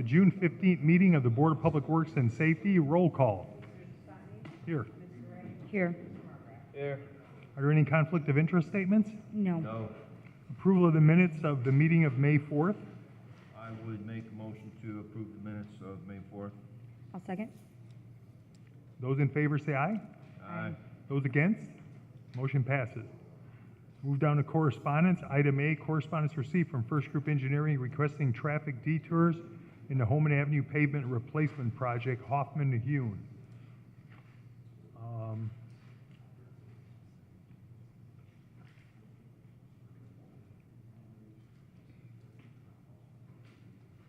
The June 15th meeting of the Board of Public Works and Safety. Roll call. Here. Here. Here. Are there any conflict of interest statements? No. No. Approval of the minutes of the meeting of May 4th. I would make a motion to approve the minutes of May 4th. I'll second. Those in favor say aye. Aye. Those against? Motion passes. Move down to correspondence. Item A, correspondence received from First Group Engineering requesting traffic detours in the Hammond Avenue pavement replacement project, Hoffman to Hune.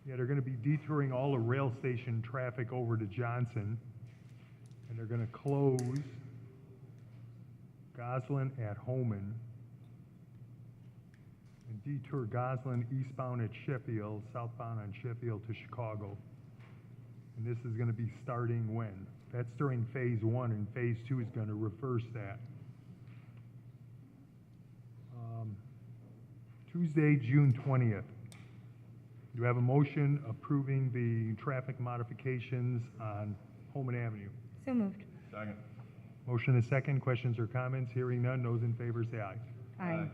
Yeah, they're going to be detouring all the rail station traffic over to Johnson, and they're going to close Goslin at Homan and detour Goslin eastbound at Sheffield, southbound on Sheffield to Chicago. And this is going to be starting when? That's during phase 1, and phase 2 is going to reverse that. Tuesday, June 20th. Do you have a motion approving the traffic modifications on Homan Avenue? So moved. Second. Motion is second. Questions or comments? Hearing none. Those in favor say aye. Aye.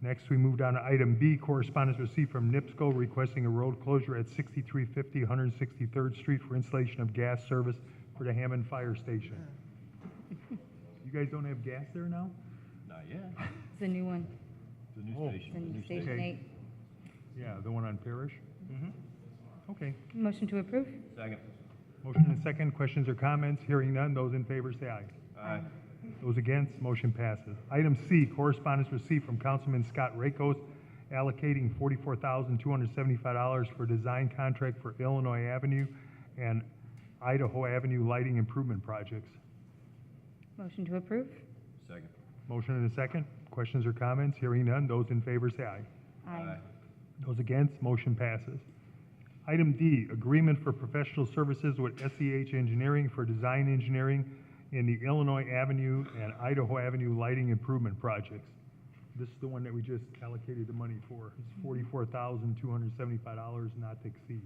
Next, we move down to item B, correspondence received from NIPSCO requesting a road closure at 6350 163rd Street for installation of gas service for the Hammond Fire Station. You guys don't have gas there now? Not yet. It's a new one. It's a new Oh. station. It's in New Station Okay. 8. Yeah, the one on Parish? Okay. Motion to approve? Second. Motion and second. Questions or comments? Hearing none. Those in favor say aye. Aye. Those against, motion passes. Item C, correspondence received from Councilman Scott Rakos allocating $44,275 for design contract for Illinois Avenue and Idaho Avenue lighting improvement projects. Motion to approve? Second. Motion and a second. Questions or comments? Hearing none. Those in favor say aye. Aye. Those against, motion passes. Item D, agreement for professional services with SEH Engineering for design engineering in the Illinois Avenue and Idaho Avenue lighting improvement projects. This is the one that we just allocated the money for. It's $44,275 not to exceed.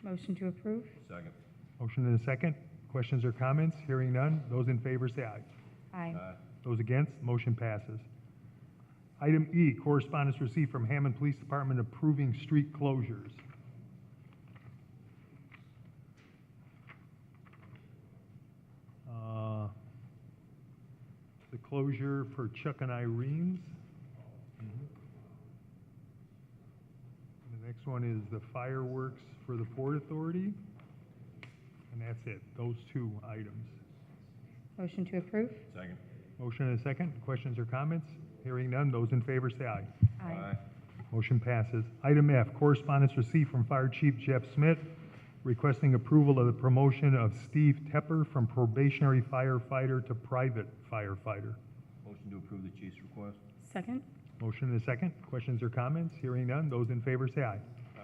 Motion to approve? Second. Motion and a second. Questions or comments? Hearing none. Those in favor say aye. Aye. Aye. Those against, motion passes. Item E, correspondence received from Hammond Police Department approving street closures. The closure for Chuck and Irene's. And the next one is the fireworks for the Port Authority. And that's it, those two items. Motion to approve? Second. Motion and a second. Questions or comments? Hearing none. Those in favor say aye. Aye. Motion passes. Item F, correspondence received from Fire Chief Jeff Smith requesting approval of the promotion of Steve Tepper from probationary firefighter to private firefighter. Motion to approve the chief's request. Second? Motion and a second. Questions or comments? Hearing none. Those in favor say aye.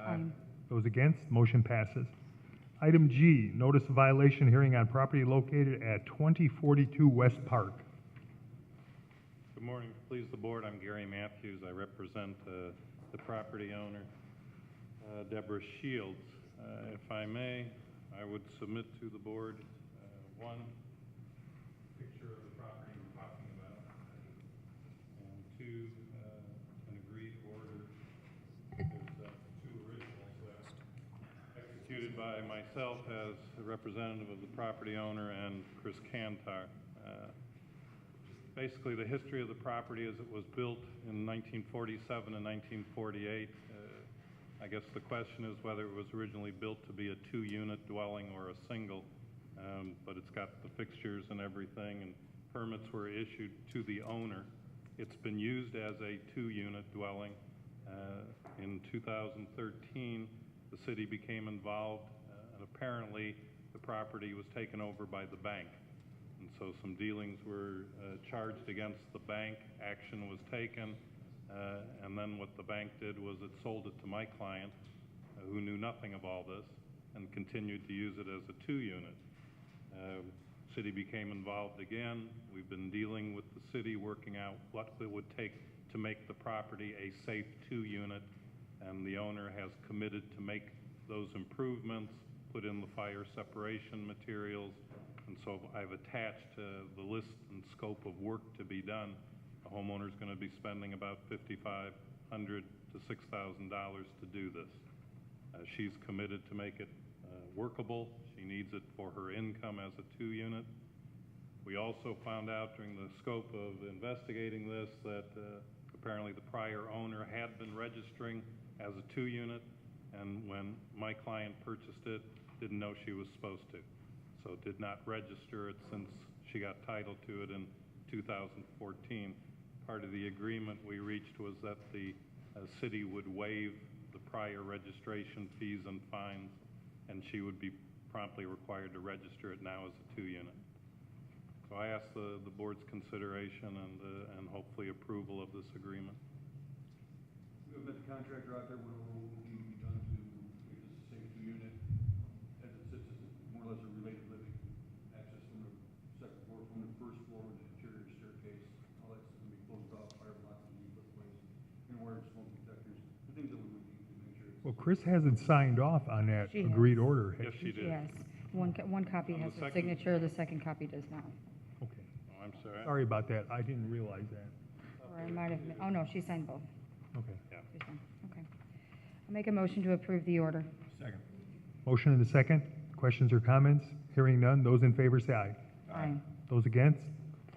Aye. Those against, motion passes. Item G, notice of violation hearing on property located at 2042 West Park. Good morning. Please the board. I'm Gary Matthews. I represent the property owner, Deborah Shields. If I may, I would submit to the board one picture of the property we're talking about, and two, an agreed order. There's two originals executed by myself as the representative of the property owner and Chris Kantar. Basically, the history of the property is it was built in 1947 and 1948. I guess the question is whether it was originally built to be a two-unit dwelling or a single, but it's got the fixtures and everything, and permits were issued to the owner. It's been used as a two-unit dwelling. In 2013, the city became involved, and apparently the property was taken over by the bank. And so some dealings were charged against the bank, action was taken, and then what the bank did was it sold it to my client, who knew nothing of all this, and continued to use it as a two-unit. City became involved again. We've been dealing with the city, working out what it would take to make the property a safe two-unit, and the owner has committed to make those improvements, put in the fire separation materials, and so I've attached the list and scope of work to be done. The homeowner's going to be spending about $5,500 to $6,000 to do this. She's committed to make it workable. She needs it for her income as a 2-unit. We also found out during the scope of investigating this that apparently the prior owner had been registering as a 2-unit, and when my client purchased it, didn't know she was supposed to. So did not register it since she got title to it in 2014. Part of the agreement we reached was that the city would waive the prior registration fees and fines, and she would be promptly required to register it now as a 2-unit. So I ask the board's consideration and hopefully approval of this agreement. We have met the contractor out there, went over what will need to be done to make this a safe 2-unit. As it sits, it's more or less a related living. Access from the second floor, from the first floor with the interior staircase. All that's going to be closed off, fire blocks will be put away, and wired smoke detectors, the things that we would need to make sure. Well, Chris hasn't signed off on that She has. agreed order. Yes, she did. Yes. One copy On the has a second- signature, the second copy does not. Okay. Oh, I'm sorry. Sorry about that. I didn't realize that. Or I might have, oh no, she signed both. Okay. Yeah. She signed, okay. I'll make a motion to approve the order. Second. Motion and a second. Questions or comments? Hearing none. Those in favor say aye. Aye. Those against?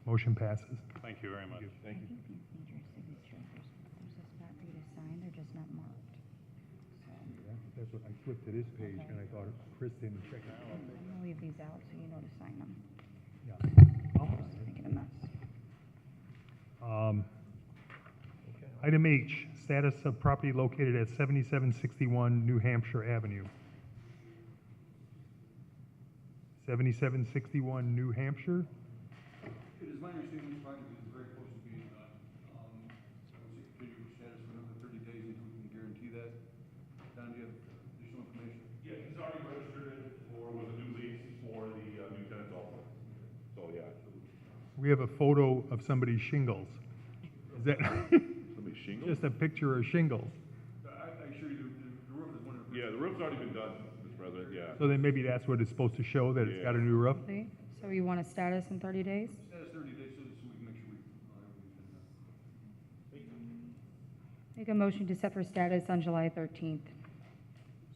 Motion passes. Thank you very much. Thank you. Need your signature. There's a spot for you to sign, they're just not marked. That's what I flipped to this page and I thought Chris didn't check it out. I'm gonna leave these out so you know to sign them. Yeah. Make it a mess. Item H, status of property located at 7761 New Hampshire Avenue. 7761 New Hampshire? It is my understanding this project is very close to being done. I would say continue status for another 30 days until we can guarantee that. Don, do you have additional information? Yeah, he's already registered it for, with a new lease for the new tenants also. So, yeah. We have a photo of somebody's shingles. Is that Somebody shingles? just a picture of shingles? I assure you, the roof is one of the. Yeah, the roof's already been done, Mr. President, yeah. So then maybe that's what it's supposed to show, that it's got a new roof? See? So you want a status in 30 days? Status 30 days so we can make sure everything's been done. Make a motion to set for status on July 13th.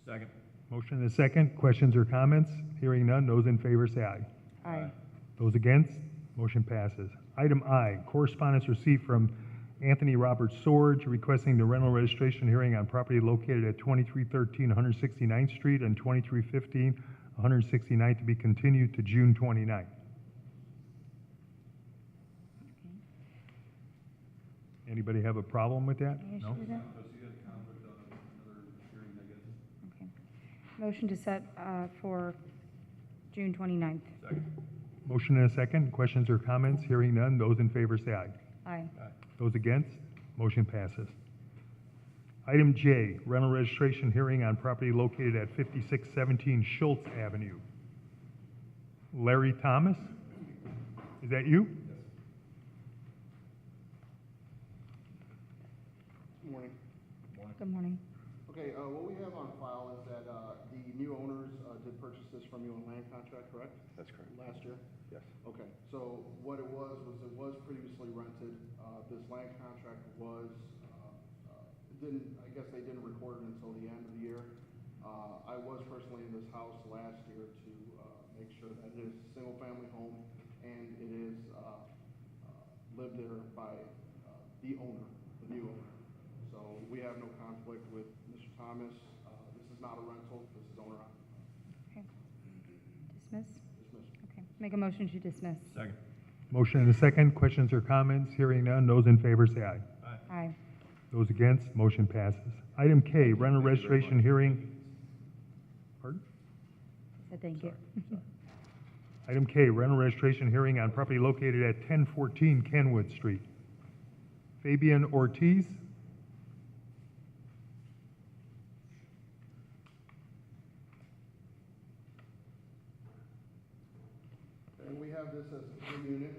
Second. Motion and a second. Questions or comments? Hearing none. Those in favor say aye. Aye. Those against? Motion passes. Item I, correspondence received from Anthony Robert Sorge requesting the rental registration hearing on property located at 2313 169th Street and 2315 169th to be continued to June 29th. Anybody have a problem with that? Any issue No? with that? Does he have a conflict on another hearing, I guess? Okay. Motion to set for June 29th. Second. Motion and a second. Questions or comments? Hearing none. Those in favor say aye. Aye. Those against? Motion passes. Item J, rental registration hearing on property located at 5617 Schultz Avenue. Larry Thomas? Is that you? Good morning. Good morning. Okay, what we have on file is that the new owners did purchase this from you on land contract, correct? That's correct. Last year? Yes. Okay, so what it was it was previously rented. This land contract was, I guess they didn't record it until the end of the year. I was personally in this house last year to make sure that it is a single-family home and it is lived there by the owner, the new owner. So we have no conflict with Mr. Thomas. This is not a rental, this is owner occupied. Okay. Dismiss? Dismissed. Okay. Make a motion to dismiss. Second. Motion and a second. Questions or comments? Hearing none. Those in favor say aye. Aye. Those against? Motion passes. Item K, rental registration hearing. Pardon? I said thank you. Item K, rental registration hearing on property located at 1014 Kenwood Street. Fabian Ortiz? And we have this as a 3-unit.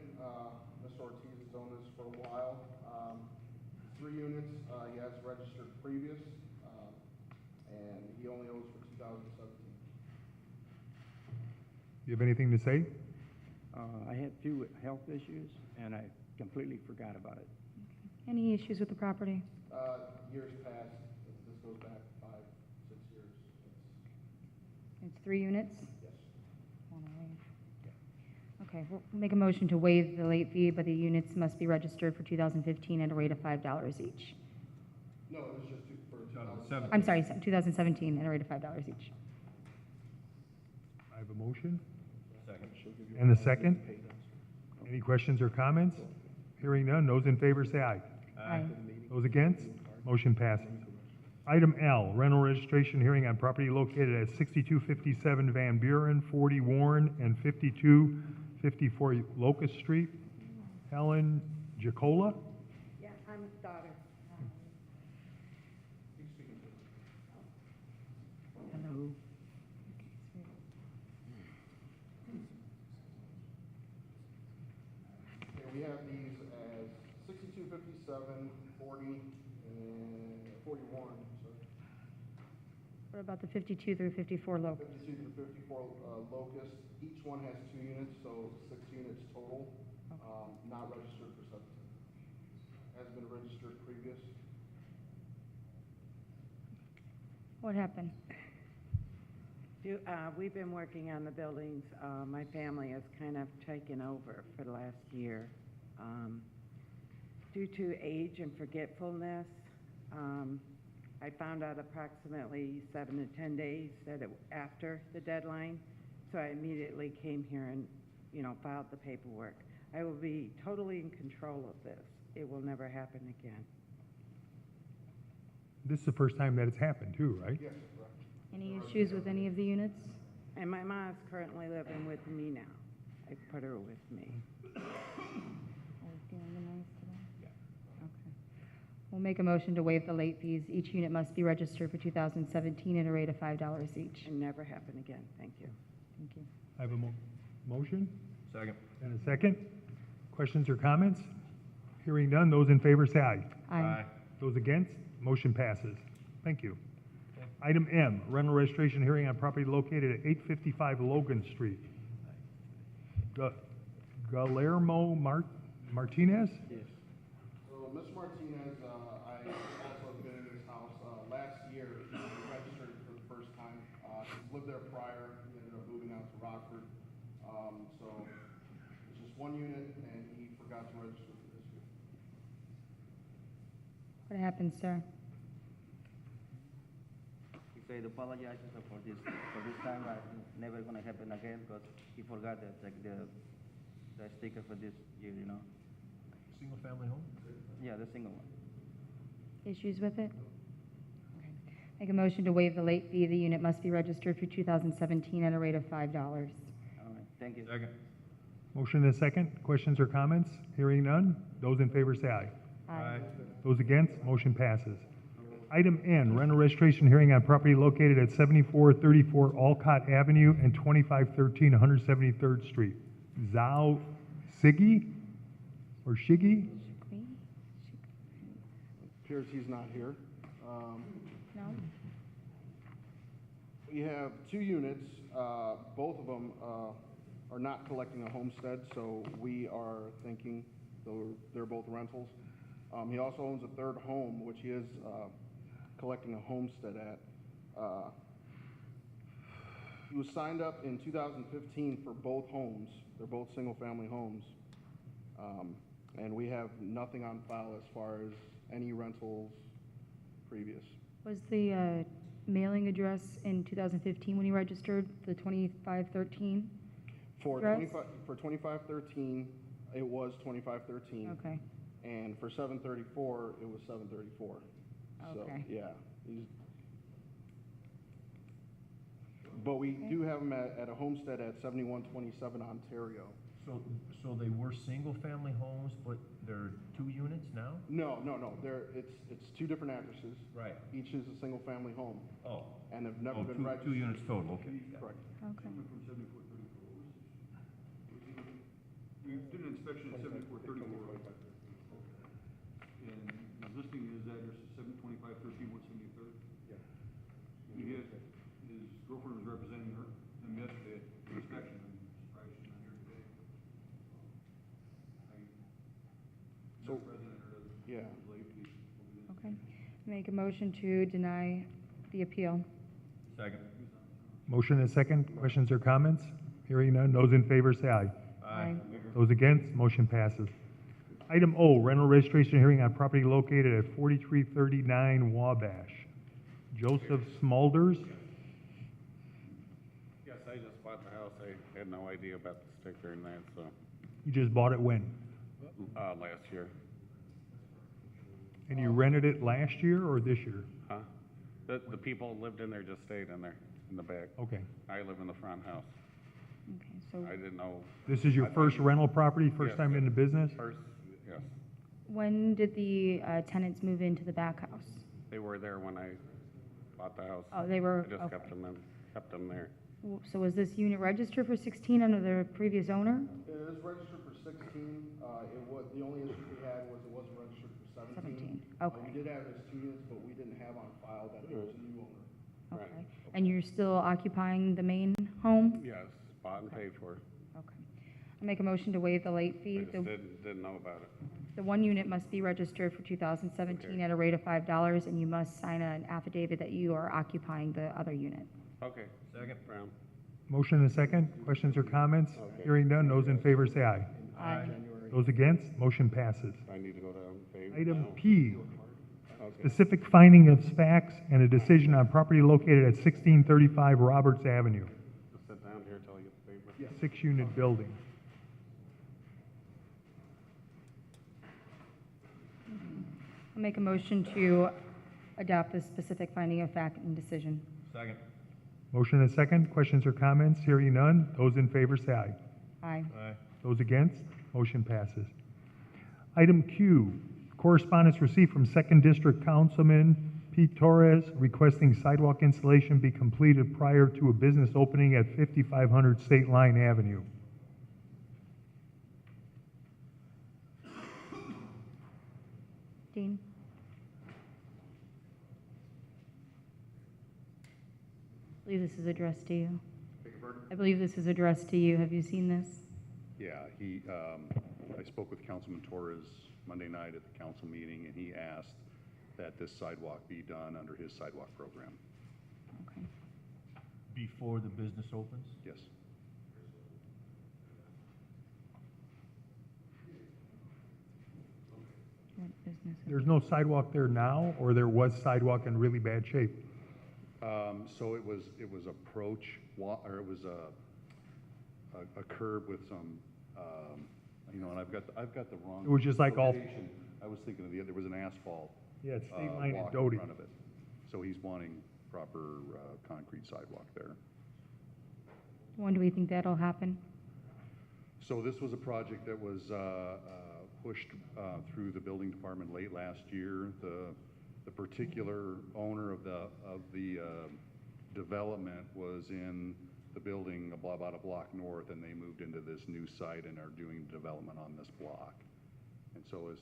Mr. Ortiz has owned this for a while. 3 units, he has registered previous, and he only owes for 2017. You have anything to say? I had few health issues, and I completely forgot about it. Any issues with the property? Years past, this goes back 5, 6 years. It's 3 units? Yes. All right. Okay, we'll make a motion to waive the late fee, but the units must be registered for 2015 at a rate of $5 each. No, it was just for 2017. I'm sorry, 2017 at a rate of $5 each. I have a motion Second. and a second. Any questions or comments? Hearing none, those in favor say aye. Aye. Those against? Motion passes. Item L, rental registration hearing on property located at 6257 Van Buren, 40 Warren, and 5254 Locust Street. Helen Jacola? Yeah, I'm his daughter. Hello. Okay, we have these as 62, 57, 40, and 41, sorry. What about the 52 through 54 locals? 52 through 54 Locust. Each one has 2 units, so 6 units total, not registered for 17. Has been registered previous. What happened? We've been working on the buildings. My family has kind of taken over for the last year. Due to age and forgetfulness, I found out approximately 7 to 10 days after the deadline, so I immediately came here and, filed the paperwork. I will be totally in control of this. It will never happen again. This is the first time that it's happened too, right? Yes, correct. Any issues with any of the units? And my mom's currently living with me now. I put her with me. We'll make a motion to waive the late fees. Each unit must be registered for 2017 at a rate of $5 each. And never happen again. Thank you. Thank you. I have a motion Second. and a second. Questions or comments? Hearing none, those in favor say aye. Aye. Those against? Motion passes. Thank you. Item M, rental registration hearing on property located at 855 Logan Street. Guillermo Martinez? Yes. So, Ms. Martinez, I also have been in this house, last year, he registered for the first time. He's lived there prior, he ended up moving out to Rockford. So, it's just 1 unit, and he forgot to register for this year. What happened, sir? He said apologizes for this time. Never gonna happen again because he forgot the sticker for this year. Single family home? Yeah, the single one. Issues with it? Okay. Make a motion to waive the late fee. The unit must be registered for 2017 at a rate of $5. All right, thank you. Second. Motion and a second. Questions or comments? Hearing none, those in favor say aye. Aye. Those against? Motion passes. Item N, rental registration hearing on property located at 7434 Alcott Avenue and 2513 173rd Street. Zhao Siggy or Shiggy? Appears he's not here. No? We have 2 units, both of them are not collecting a homestead, so we are thinking they're both rentals. He also owns a 3rd home, which he is collecting a homestead at. He was signed up in 2015 for both homes. They're both single-family homes. And we have nothing on file as far as any rentals previous. Was the mailing address in 2015 when you registered, the 2513? For Address? 2513, it was 2513. Okay. And for 734, it was 734. So, Okay. yeah. But we do have them at a homestead at 7127 Ontario. So they were single family homes, but they're 2 units now? No. It's 2 different addresses. Right. Each is a single-family home, Oh. and have never Oh, been 2 registered. units total, okay. Correct. Okay. From 7434. We did an inspection at 7434. And the listing his address is 72513 173rd. Yeah. He has his Yeah. Okay. Make a motion to deny the appeal. Second. Motion and a second. Questions or comments? Hearing none. Those in favor say aye. Aye. Those against, motion passes. Item O, rental registration hearing on property located at 4339 Wabash. Joseph Smulders. Yes, I just bought the house. I had no idea about the sticker and that, so, You just bought it when? last year. And you rented it last year or this year? Huh? The people lived in there just stayed in there, in the back. Okay. I live in the front house. Okay, so I didn't know. This is your first rental property, first Yes, time in the business? First, yes. when did the tenants move into the back house? They were there when I bought the house. Oh, they were, I just okay. kept them there. So was this unit registered for 16 under the previous owner? It is registered for 16. The only issue we had was it wasn't registered for 17. 17, okay. We did have it as 2 units, but we didn't have on file that there was a new owner. Right. Okay. And you're still occupying the main home? Yes, bought and paid for. Okay. I make a motion to waive the late I fee. just didn't know about it. The one unit must be registered for 2017 Okay. at a rate of $5, and you must sign an affidavit that you are occupying the other unit. Okay. Second. Brown. Motion and a second. Questions or comments? Okay. Hearing none. Those in favor say aye. Aye. Those against, motion passes. I need to go down, babe. Item No. P, Okay. specific finding of facts and a decision on property located at 1635 Roberts Avenue, Just sit down here till I get the paper. 6-unit building. I'll make a motion to adopt the specific finding of fact and decision. Second. Motion and a second. Questions or comments? Hearing none. Those in favor say aye. Aye. Aye. Those against, motion passes. Item Q, correspondence received from 2nd District Councilman Pete Torres requesting sidewalk installation be completed prior to a business opening at 5500 State Line Avenue. Dean? I believe this is addressed to you. I believe this is addressed to you. Have you seen this? Yeah, I spoke with Councilman Torres Monday night at the council meeting, and he asked that this sidewalk be done under his sidewalk program. Okay. Before the business opens? Yes. What business is There's no sidewalk there now, or there was sidewalk in really bad shape? So it was approach, or it was a curb with some, and I've got the wrong. It was just like all- location. I was thinking of there was an asphalt. Yeah, it's State Line and walk Doty. in front of it. So he's wanting proper concrete sidewalk there. When do we think that'll happen? So this was a project that was pushed through the building department late last year. The particular owner of the development was in the building about a block north, and they moved into this new site and are doing development on this block. And so as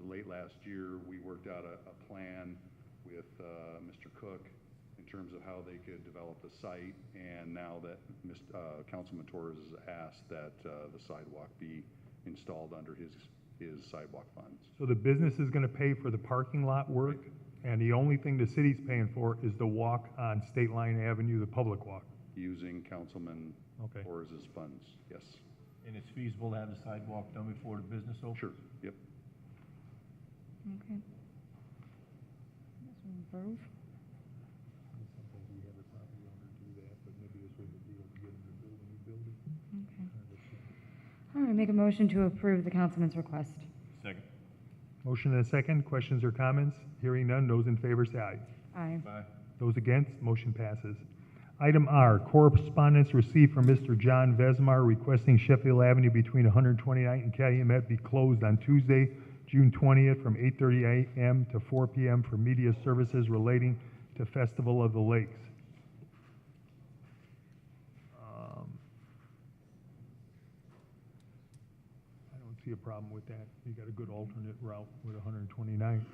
late last year, we worked out a plan with Mr. Cook in terms of how they could develop the site, and now that Councilman Torres has asked that the sidewalk be installed under his sidewalk funds. So the business is gonna pay for the parking lot work, and the only thing the city's paying for is the walk on State Line Avenue, the public walk. Using Councilman Okay. Torres's funds, yes. And it's feasible to have the sidewalk done before the business opens? Sure, yep. Okay. This one approve. Okay. All right, make a motion to approve the councilman's request. Second. Motion and a second. Questions or comments? Hearing none. Those in favor say aye. Aye. Aye. Those against, motion passes. Item R, correspondence received from Mr. John Vesmar requesting Sheffield Avenue between 129th and Calumet be closed on Tuesday, June 20th from 8:30 a.m. to 4 p.m. for media services relating to Festival of the Lakes. I don't see a problem with that. You got a good alternate route with 129.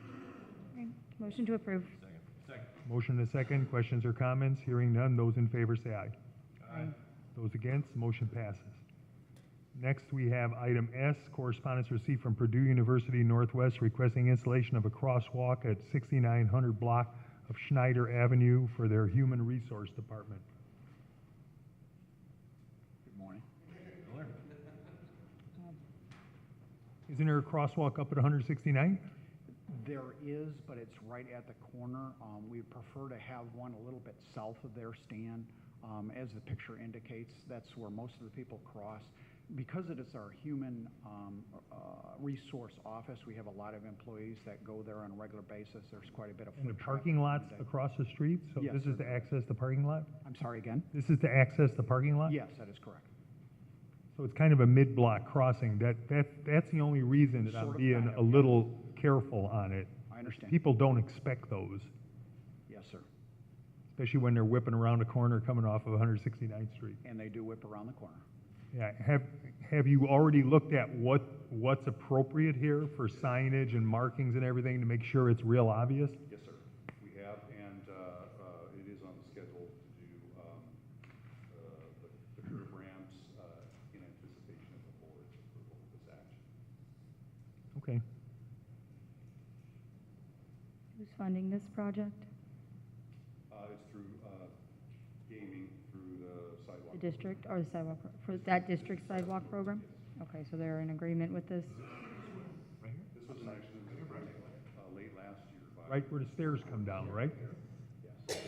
Okay. Motion to approve. Second. Second. Motion and a second. Questions or comments? Hearing none. Those in favor say aye. Aye. Those against, motion passes. Next, we have item S, correspondence received from Purdue University Northwest requesting installation of a crosswalk at 6900 block of Schneider Avenue for their Human Resource Department. Good morning. Isn't there a crosswalk up at 169? There is, but it's right at the corner. We prefer to have one a little bit south of their stand. As the picture indicates, that's where most of the people cross. Because it is our human resource office, we have a lot of employees that go there on a regular basis. There's quite a bit of And the foot parking traffic lot's every day. across the street? So Yes, this is sir. to access the parking lot? I'm sorry, again? This is to access the parking lot? Yes, that is correct. So it's kind of a mid-block crossing. That's the only reason that I'm Sort of, being kind of, a little careful on it. I understand. People don't expect those, Yes, sir. especially when they're whipping around a corner coming off of 169th Street. And they do whip around the corner. Yeah, have you already looked at what's appropriate here for signage and markings and everything to make sure it's real obvious? Yes, sir. We have, and it is on the schedule to do the curb ramps in anticipation of the board's approval of this action. Okay. Who's funding this project? It's through gaming through the sidewalk. The district or the sidewalk, for that district sidewalk program? Okay, so they're in agreement with this? This was an action that was approved late last year by. Right where the stairs come down, right? Yes.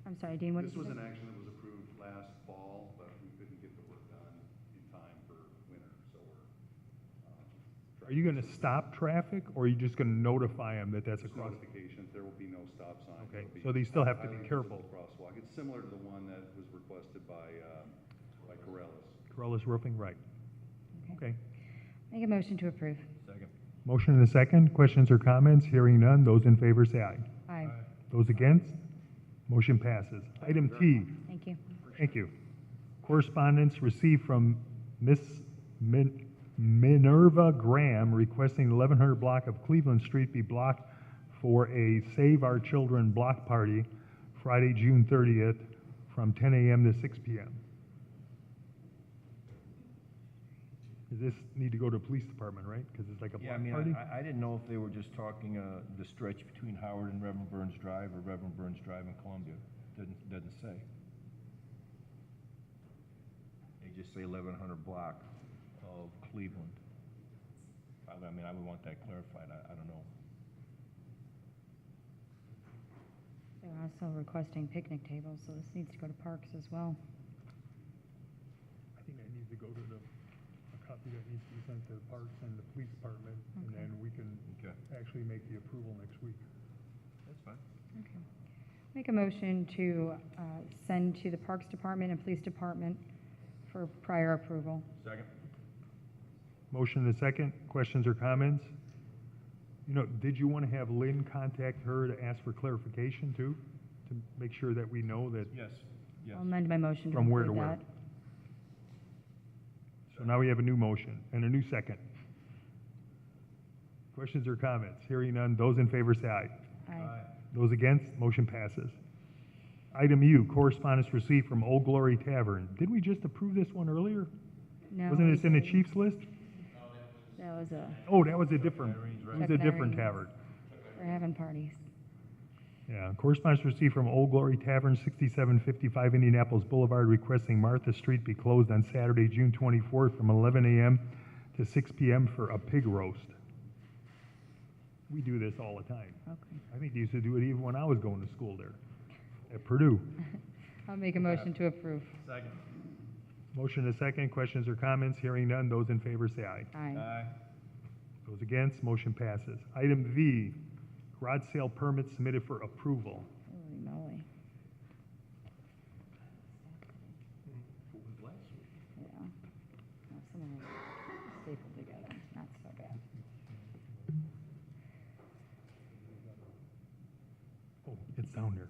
I'm sorry, Dean, what did This you was say? an action that was approved last fall, but we couldn't get the work done in time for winter, so we're. Are you gonna stop traffic, or are you just gonna notify them that that's a There's cross? notification, there will be no stop sign. Okay, It'll be so they still have to be highly careful. visible crosswalk. It's similar to the one that was requested by Corellis. Corellis Roofing, right. Okay. Make a motion to approve. Second. Motion and a second. Questions or comments? Hearing none. Those in favor say aye. Aye. Those against? Motion passes. Item T. Thank you. Thank you. Correspondence received from Miss Minerva Graham requesting 1100 block of Cleveland Street be blocked for a Save Our Children block party Friday, June 30th from 10 a.m. to 6 p.m. Does this need to go to the police department, right? Because it's like a Yeah, I block mean, party? I didn't know if they were just talking, the stretch between Howard and Reverend Burns Drive or Reverend Burns Drive in Columbia. Doesn't say. They just say 1100 block of Cleveland. I mean, I would want that clarified. I don't know. They're also requesting picnic tables, so this needs to go to parks as well. I think that needs to go to a copy that needs to be sent to the Parks and the Police Department, and Okay. then we can Okay. actually make the approval next week. That's fine. Okay. Make a motion to send to the Parks Department and Police Department for prior approval. Second. Motion and a second. Questions or comments? You know, did you want to have Lynn contact her to ask for clarification too? To make sure that we know that, Yes, yes. I'll amend my motion to From where to include where? that. so now we have a new motion and a new second. Questions or comments? Hearing none. Those in favor say aye. Aye. Those against, motion passes. Item U, correspondence received from Old Glory Tavern. Didn't we just approve this one earlier? No. Wasn't we this in the didn't. chief's list? That was a, Oh, that was a different, it was a different Veterinarians. tavern. we're having parties. Yeah, correspondence received from Old Glory Tavern, 6755 Indianapolis Boulevard, requesting Martha Street be closed on Saturday, June 24th from 11 a.m. to 6 p.m. for a pig roast. We do this all the time. Okay. I think they used to do it even when I was going to school there at Purdue. I'll make a motion to approve. Second. Motion and a second. Questions or comments? Hearing none. Those in favor say aye. Aye. Those against, motion passes. Item V, garage sale permit submitted for approval. Holy moly. What was last week? Yeah. Well, some of them are stapled together. Not so bad. Oh, it's down there.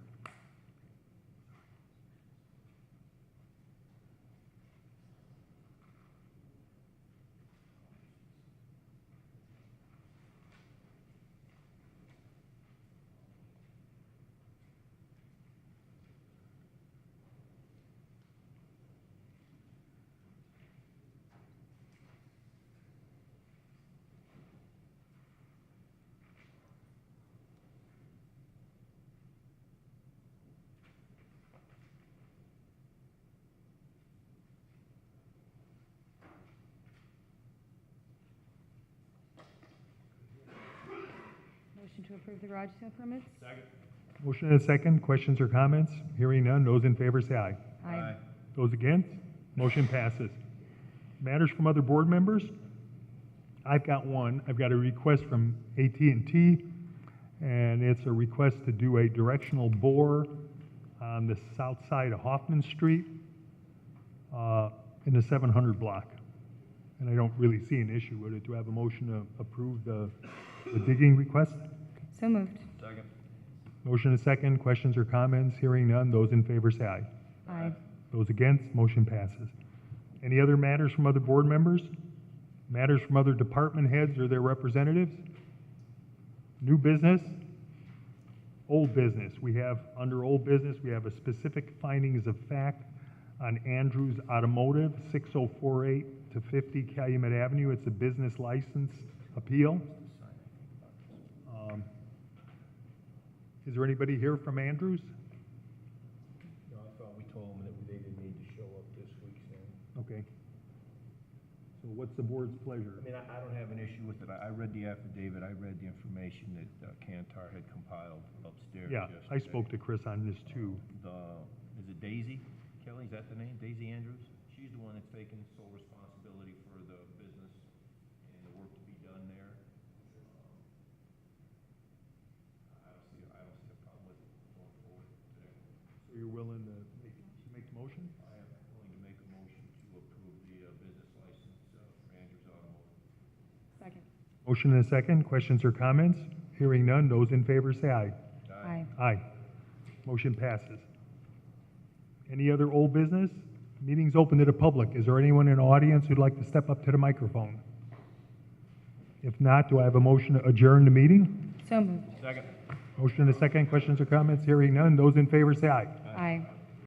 to approve the garage sale permits. Motion and a second. Questions or comments? Hearing none. Those in favor say aye. Aye. Those against? Motion passes. Matters from other board members? I've got one. I've got a request from AT&T, and it's a request to do a directional bore on the south side of Hoffman Street in the 700 block. And I don't really see an issue with it. Do I have a motion to approve the digging request? So moved. Second. Motion and a second. Questions or comments? Hearing none. Those in favor say aye. Aye. Those against, motion passes. Any other matters from other board members? Matters from other department heads or their representatives? New business? Old business. We have, under old business, we have a specific findings of fact on Andrews Automotive, 6048 to 50 Calumet Avenue. It's a business license appeal. Is there anybody here from Andrews? No, I thought we told them that they didn't need to show up this week, Sam. Okay. So what's the board's pleasure? I mean, I don't have an issue with it. I read the affidavit, I read the information that Kantar had compiled upstairs Yeah, yesterday. I spoke to Chris on this too. Is it Daisy? Kelly, is that the name? Daisy Andrews? She's the one that's taken sole responsibility for the business and the work to be done there. I don't see a problem with it going forward today. So you're willing to make the motion? I am willing to make a motion to approve the business license for Andrews Automotive. Second. Motion and a second. Questions or comments? Hearing none. Those in favor say aye. Aye. Aye. Motion passes. Any other old business? Meeting's open to the public. Is there anyone in the audience who'd like to step up to the microphone? If not, do I have a motion to adjourn the meeting? So moved. Second. Motion and a second. Questions or comments? Hearing none. Those in favor say aye. Aye.